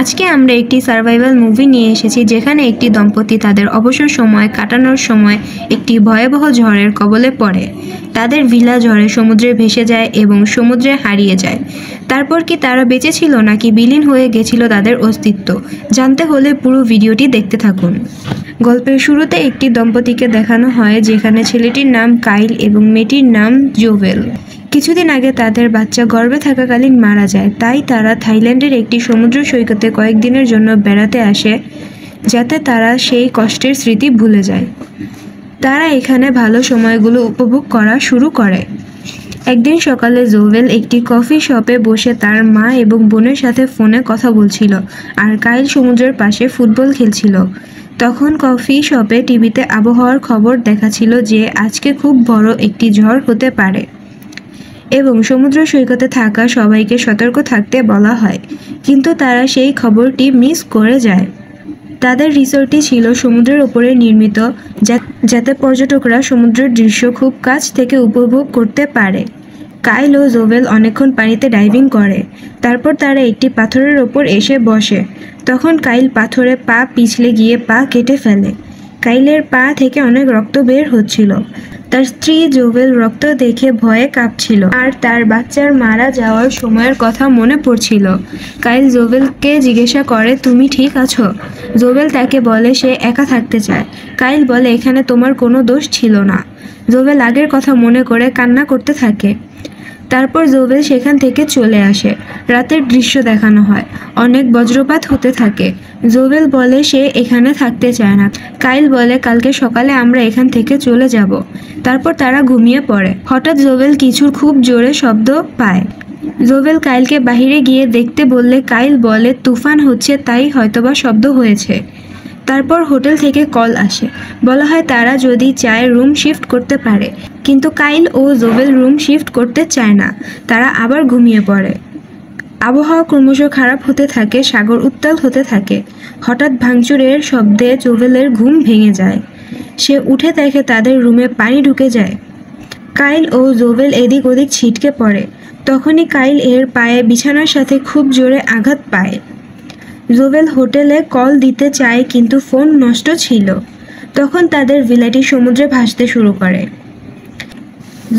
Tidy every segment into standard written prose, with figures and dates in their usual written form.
আজকে আমরা একটি সার্ভাইভাল মুভি নিয়ে এসেছি যেখানে একটি দম্পতি তাদের অবসর সময় কাটানোর সময় একটি ভয়াবহ ঝড়ের কবলে পড়ে। তাদের ভিলা ঝড়ে সমুদ্রে ভেসে যায় এবং সমুদ্রে হারিয়ে যায়। তারপর কি তারা বেঁচে ছিল নাকি বিলীন হয়ে গেছিল তাদের অস্তিত্ব? জানতে হলে পুরো ভিডিওটি দেখতে থাকুন। গল্পের শুরুতে একটি দম্পতিকে দেখানো হয় যেখানে ছেলেটির নাম কাইল এবং মেয়েটির নাম জোভেল। কিছুদিন আগে তাদের বাচ্চা গর্ভে থাকাকালীন মারা যায়, তাই তারা থাইল্যান্ডের একটি সমুদ্র সৈকতে কয়েকদিনের জন্য বেড়াতে আসে যাতে তারা সেই কষ্টের স্মৃতি ভুলে যায়। তারা এখানে ভালো সময়গুলো উপভোগ করা শুরু করে। একদিন সকালে জোভেল একটি কফি শপে বসে তার মা এবং বোনের সাথে ফোনে কথা বলছিল আর কাইল সমুদ্রের পাশে ফুটবল খেলছিল। তখন কফি শপে টিভিতে আবহাওয়ার খবর দেখাচ্ছিল যে আজকে খুব বড় একটি ঝড় হতে পারে এবং সমুদ্র সৈকতে থাকা সবাইকে সতর্ক থাকতে বলা হয়, কিন্তু তারা সেই খবরটি মিস করে যায়। তাদের রিসোর্টটি ছিল সমুদ্রের ওপরে নির্মিত যাতে পর্যটকরা সমুদ্রের দৃশ্য খুব কাছ থেকে উপভোগ করতে পারে। কাইল ও জোভেল অনেকক্ষণ পানিতে ডাইভিং করে, তারপর তারা একটি পাথরের ওপর এসে বসে। তখন কাইল পাথরে পা পিছলে গিয়ে পা কেটে ফেলে। কাইলের পা থেকে অনেক রক্ত বের হচ্ছিল। তার স্ত্রী জোভেল রক্ত দেখে ভয়ে কাঁপছিল আর তার বাচ্চার মারা যাওয়ার সময়ের কথা মনে পড়ছিল। কাইল জোভেলকে জিজ্ঞাসা করে, তুমি ঠিক আছো? জোভেল তাকে বলে সে একা থাকতে চায়। কাইল বলে, এখানে তোমার কোনো দোষ ছিল না। জোভেল আগের কথা মনে করে কান্না করতে থাকে। তারপর জোভেল সেখান থেকে চলে আসে। রাতের দৃশ্য দেখানো হয়, অনেক বজ্রপাত হতে থাকে। জোভেল বলে সে এখানে থাকতে চায় না। কাইল বলে কালকে সকালে আমরা এখান থেকে চলে যাব। তারপর তারা ঘুমিয়ে পড়ে। হঠাৎ জোভেল কিছুর খুব জোরে শব্দ পায়। জোভেল কাইলকে বাহিরে গিয়ে দেখতে বললে কাইল বলে তুফান হচ্ছে, তাই হয়তোবা শব্দ হয়েছে। তারপর হোটেল থেকে কল আসে, বলা হয় তারা যদি চায় রুম শিফট করতে পারে, কিন্তু কাইল ও জোভেল রুম শিফট করতে চায় না। তারা আবার ঘুমিয়ে পড়ে। আবহাওয়া ক্রমশ খারাপ হতে থাকে, সাগর উত্তাল হতে থাকে। হঠাৎ ভাঙচুরের শব্দে জোভেলের ঘুম ভেঙে যায়। সে উঠে দেখে তাদের রুমে পানি ঢুকে যায়। কাইল ও জোভেল এদিক ওদিক ছিটকে পড়ে। তখনই কাইল এর পায়ে বিছানার সাথে খুব জোরে আঘাত পায়। জোভেল হোটেলে কল দিতে চায় কিন্তু ফোন নষ্ট ছিল। তখন তাদের ভিলাটি সমুদ্রে ভাসতে শুরু করে।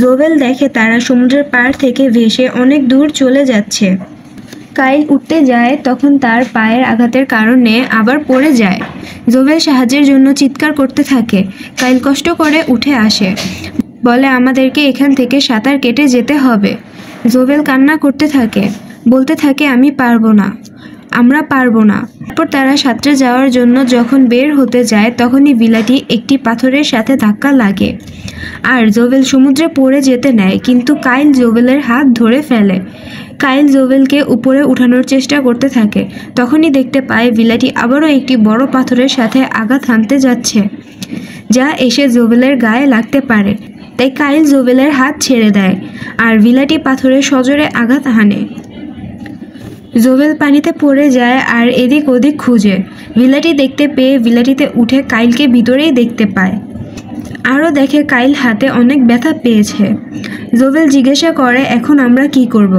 জোভেল দেখে তারা সমুদ্রের পাড় থেকে ভেসে অনেক দূর চলে যাচ্ছে। কাইল উঠতে যায়, তখন তার পায়ের আঘাতের কারণে আবার পড়ে যায়। জোভেল সাহায্যের জন্য চিৎকার করতে থাকে। কাইল কষ্ট করে উঠে আসে, বলে আমাদেরকে এখান থেকে সাঁতার কেটে যেতে হবে। জোভেল কান্না করতে থাকে, বলতে থাকে আমি পারবো না, আমরা পারবো না। তারপর তারা সাঁতরে যাওয়ার জন্য যখন বের হতে যায় তখনই ভিলাটি একটি পাথরের সাথে ধাক্কা লাগে আর জোভেল সমুদ্রে পড়ে যেতে নেয়, কিন্তু কাইল জোভেলের হাত ধরে ফেলে। কাইল জোভেলকে উপরে উঠানোর চেষ্টা করতে থাকে। তখনই দেখতে পায় ভিলাটি আবারও একটি বড় পাথরের সাথে আঘাত হানতে যাচ্ছে, যা এসে জোভেলের গায়ে লাগতে পারে। তাই কাইল জোভেলের হাত ছেড়ে দেয় আর ভিলাটি পাথরে সজোরে আঘাত হানে। জোভেল পানিতে পড়ে যায় আর এদিক ওদিক খুঁজে। ভিলাটি দেখতে পেয়ে ভিলাটিতে উঠে কাইলকে ভিতরেই দেখতে পায়। আরও দেখে কাইল হাতে অনেক ব্যথা পেয়েছে। জোভেল জিজ্ঞাসা করে এখন আমরা কি করব?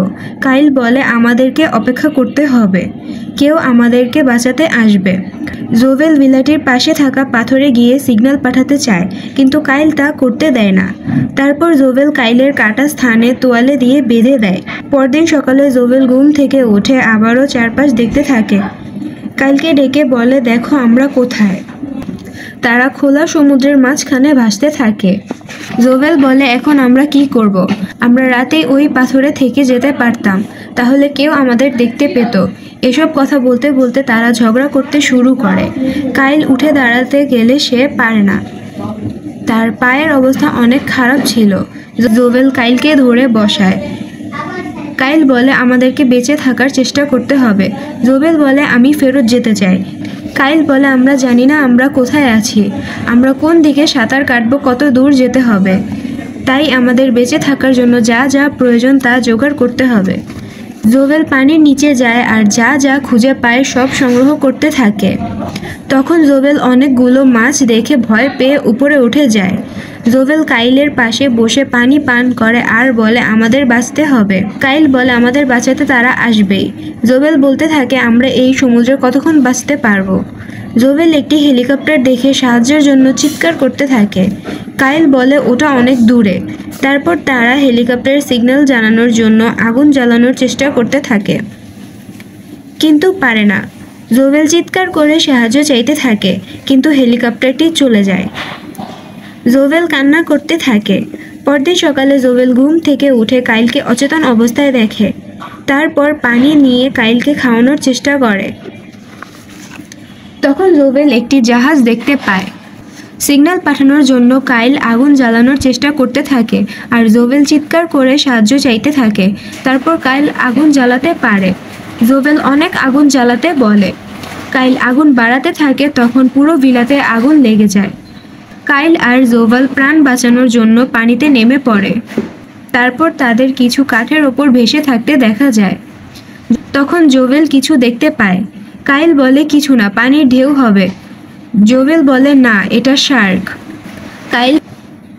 কাইল বলে আমাদেরকে অপেক্ষা করতে হবে, কেউ আমাদেরকে বাঁচাতে আসবে। জোভেল ভিলাটির পাশে থাকা পাথরে গিয়ে সিগন্যাল পাঠাতে চায়, কিন্তু কাইল তা করতে দেয় না। তারপর জোভেল কাইলের কাটা স্থানে তোয়ালে দিয়ে বেঁধে দেয়। পরদিন সকালে জোভেল ঘুম থেকে উঠে আবারও চারপাশ দেখতে থাকে। কাইলকে ডেকে বলে দেখো আমরা কোথায়। তারা খোলা সমুদ্রের মাঝখানে ভাসতে থাকে। জোভেল বলে এখন আমরা কি করব? আমরা রাতেই ওই পাথরে থেকে যেতে পারতাম, তাহলে কেউ আমাদের দেখতে পেত। এসব কথা বলতে বলতে তারা ঝগড়া করতে শুরু করে। কাইল উঠে দাঁড়াতে গেলে সে পারে না, তার পায়ের অবস্থা অনেক খারাপ ছিল। জোভেল কাইলকে ধরে বসায়। কাইল বলে আমাদেরকে বেঁচে থাকার চেষ্টা করতে হবে। জোভেল বলে আমি ফেরত যেতে চাই। কাইল বলে আমরা জানি না আমরা কোথায় আছি, আমরা কোন দিকে সাঁতার কাটবো, কত দূর যেতে হবে, তাই আমাদের বেঁচে থাকার জন্য যা যা প্রয়োজন তা জোগাড় করতে হবে। জোভেল পানির নিচে যায় আর যা যা খুঁজে পায় সব সংগ্রহ করতে থাকে। তখন জোভেল অনেকগুলো মাছ দেখে ভয় পেয়ে উপরে উঠে যায় জোভেল কাইলের পাশে বসে পানি পান করে আর বলে আমাদের বাঁচতে হবে। কাইল বলে আমাদের বাঁচাতে তারা আসবেই। জোভেল বলতে থাকে আমরা এই সমুদ্রে কতক্ষণ বাঁচতে পারবো। জোভেল একটি হেলিকপ্টার দেখে সাহায্যের জন্য চিৎকার করতে থাকে। কাইল বলে ওটা অনেক দূরে। তারপর তারা হেলিকপ্টারের সিগন্যাল জানানোর জন্য আগুন জ্বালানোর চেষ্টা করতে থাকে, কিন্তু পারে না। জোভেল চিৎকার করে সাহায্য চাইতে থাকে, কিন্তু হেলিকপ্টারটি চলে যায়। জোভেল কান্না করতে থাকে। পরদিন সকালে জোভেল ঘুম থেকে উঠে কাইলকে অচেতন অবস্থায় দেখে। তারপর পানি নিয়ে কাইলকে খাওয়ানোর চেষ্টা করে। তখন জোভেল একটি জাহাজ দেখতে পায়। সিগন্যাল পাঠানোর জন্য কাইল আগুন জ্বালানোর চেষ্টা করতে থাকে আর জোভেল চিৎকার করে সাহায্য চাইতে থাকে। তারপর কাইল আগুন জ্বালাতে পারে। জোভেল অনেক আগুন জ্বালাতে বলে। কাইল আগুন বাড়াতে থাকে, তখন পুরো ভিলাতে আগুন লেগে যায়। কাইল আর জোভেল প্রাণ বাঁচানোর জন্য পানিতে নেমে পড়ে। তারপর তাদের কিছু কাঠের ওপর ভেসে থাকতে দেখা যায়। তখন জোভেল কিছু দেখতে পায়। কাইল বলে কিছু না, পানির ঢেউ হবে। জোভেল বলে না, এটা শার্ক।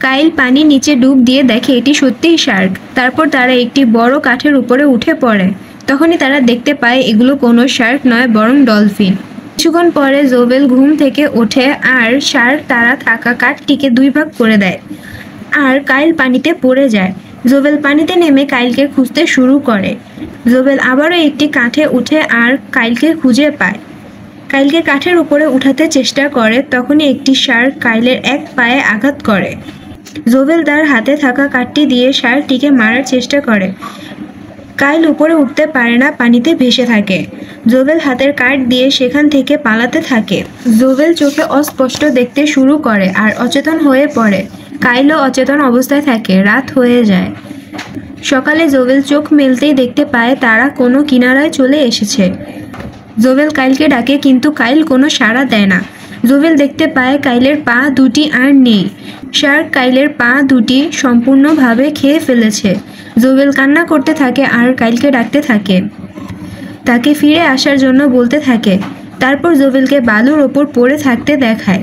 কাইল পানি নিচে ডুব দিয়ে দেখে এটি সত্যিই শার্ক। তারপর তারা একটি বড় কাঠের উপরে উঠে পড়ে। তখনই তারা দেখতে পায় এগুলো কোনো শার্ক নয়, বরং ডলফিন। কিছুক্ষণ পরে জোভেল ঘুম থেকে ওঠে আর শার্ক তারা থাকা কাঠটিকে দুই ভাগ করে দেয় আর কাইল পানিতে পড়ে যায়। জোভেল পানিতে নেমে কাইলকে খুঁজতে শুরু করে। জোভেল আবারও একটি কাঠে উঠে আর কাইলকে খুঁজে পায়। কাইলকে কাঠের উপরে উঠাতে চেষ্টা করে, তখনই একটি শার্ক কাইলের এক পায়ে আঘাত করে। জোভেল তার হাতে থাকা কাঠটি দিয়ে শার্কটিকে মারার চেষ্টা করে। কাইল উপরে উঠতে পারে না, পানিতে ভেসে থাকে। জোভেল হাতের কাঠ দিয়ে সেখান থেকে পালাতে থাকে। জোভেল চোখে অস্পষ্ট দেখতে শুরু করে আর অচেতন হয়ে পড়ে। কাইলও অচেতন অবস্থায় থাকে। রাত হয়ে যায়। সকালে জোভেল চোখ মেলতেই দেখতে পায় তারা কোনো কিনারায় চলে এসেছে। জোভেল কাইলকে ডাকে, কিন্তু কাইল কোনো সাড়া দেয় না। জোভেল দেখতে পায় কাইলের পা দুটি আর নেই। শার্ক কাইলের পা দুটি সম্পূর্ণভাবে খেয়ে ফেলেছে। জোভেল কান্না করতে থাকে আর কাইলকে ডাকতে থাকে, তাকে ফিরে আসার জন্য বলতে থাকে। তারপর জোভেলকে বালুর ওপর পড়ে থাকতে দেখায়।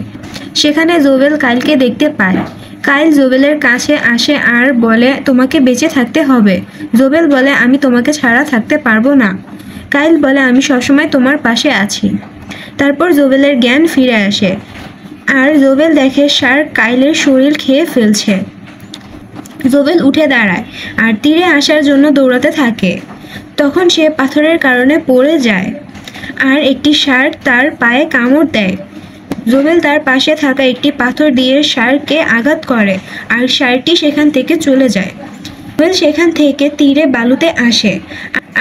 সেখানে জোভেল কাইলকে দেখতে পায়। কাইল জোভেলের কাছে আসে আর বলে তোমাকে বেঁচে থাকতে হবে। জোভেল বলে আমি তোমাকে ছাড়া থাকতে পারবো না। কাইল বলে আমি সবসময় তোমার পাশে আছি। তারপর জোভেলের জ্ঞান ফিরে আসে আর জোভেল দেখে শার্ক কাইলের শরীর খেয়ে ফেলছে। জোভেল উঠে দাঁড়ায় আর তীরে আসার জন্য দৌড়াতে থাকে। তখন সে পাথরের কারণে পড়ে যায় আর একটি শার্ক তার পায়ে কামড় দেয়। জোভেল তার পাশে থাকা একটি পাথর দিয়ে শার্ককে আঘাত করে আর শার্কটি সেখান থেকে চলে যায়। জোভেল সেখান থেকে তীরে বালুতে আসে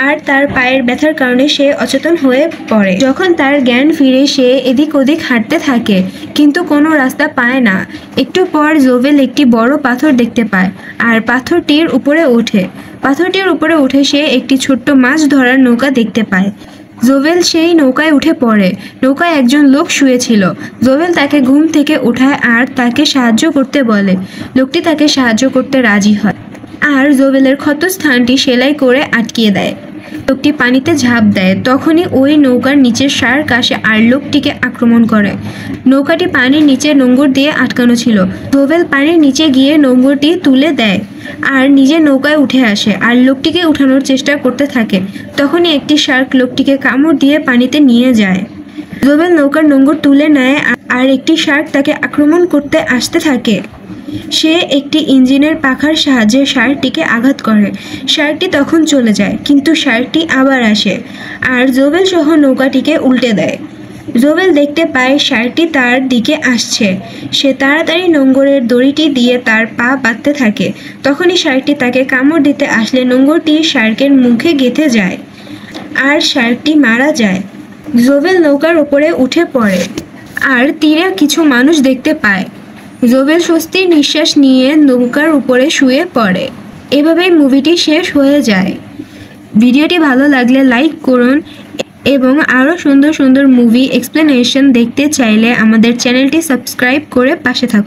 আর তার পায়ের ব্যথার কারণে সে অচেতন হয়ে পড়ে। যখন তার জ্ঞান ফিরে সে এদিক ওদিক হাঁটতে থাকে, কিন্তু কোনো রাস্তা পায় না। একটু পর জোভেল একটি বড় পাথর দেখতে পায় আর পাথরটির উপরে ওঠে। পাথরটির উপরে উঠে সে একটি ছোট্ট মাছ ধরার নৌকা দেখতে পায়। জোভেল সেই নৌকায় উঠে পড়ে। নৌকায় একজন লোক শুয়েছিল। জোভেল তাকে ঘুম থেকে ওঠায় আর তাকে সাহায্য করতে বলে। লোকটি তাকে সাহায্য করতে রাজি হয় আর জোভেলের ক্ষতস্থানটি সেলাই করে আটকিয়ে দেয়। লোকটি পানিতে ঝাঁপ দেয়। তখনই ওই নৌকার নিচে শার্ক আসে আর লোকটিকে আক্রমণ করে। নৌকাটি পানির নিচে নোঙর দিয়ে আটকানো ছিল। জোভেল পানির নিচে গিয়ে নোঙরটি তুলে দেয় আর নিজে নৌকায় উঠে আসে আর লোকটিকে উঠানোর চেষ্টা করতে থাকে। তখনই একটি শার্ক লোকটিকে কামড় দিয়ে পানিতে নিয়ে যায়। জোভেল নৌকার নোঙর তুলে নেয় আর একটি শার্ক তাকে আক্রমণ করতে আসতে থাকে। সে একটি ইঞ্জিনের পাখার সাহায্যে শার্কটিকে আঘাত করে। শার্কটি তখন চলে যায়, কিন্তু শার্কটি আবার আসে আর জোভেল সহ নৌকাটিকে উল্টে দেয়। জোভেল দেখতে পায় শার্কটি তার দিকে আসছে। সে তাড়াতাড়ি নোঙরের দড়িটি দিয়ে তার পা বাঁধতে থাকে। তখনই শার্কটি তাকে কামড় দিতে আসলে নোঙরটি শার্কের মুখে গেঁথে যায় আর শার্কটি মারা যায়। জোভেল নৌকার ওপরে উঠে পড়ে আর তীরে কিছু মানুষ দেখতে পায়। জোভেল স্বস্তির নিঃশ্বাস নিয়ে নৌকার উপরে শুয়ে পড়ে। এভাবেই মুভিটি শেষ হয়ে যায়। ভিডিওটি ভালো লাগলে লাইক করুন এবং আরও সুন্দর সুন্দর মুভি এক্সপ্লেনেশন দেখতে চাইলে আমাদের চ্যানেলটি সাবস্ক্রাইব করে পাশে থাকুন।